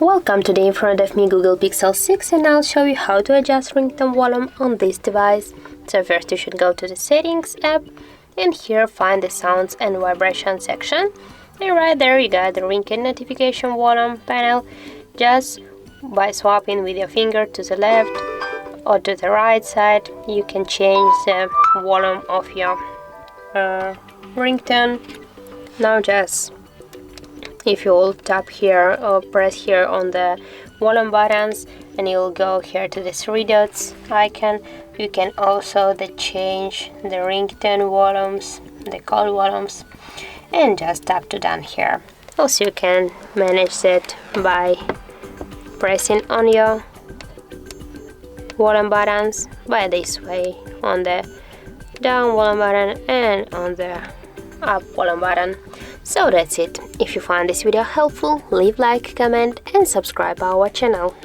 Welcome, today in front of me Google Pixel 6, and I'll show you how to adjust ringtone volume on this device. So first you should go to the settings app and here find the sounds and vibration section, and right there you got the ringtone notification volume panel. Just by swapping with your finger to the left or to the right side, you can change the volume of your ringtone. Now just if you will tap here or press here on the volume buttons and you'll go here to the three dots icon, you can also change the ringtone volumes, the call volumes, and just tap to done here. Also you can manage that by pressing on your volume buttons by this way, on the down volume button and on the up volume button. So that's it. If you found this video helpful, leave like, comment and subscribe our channel.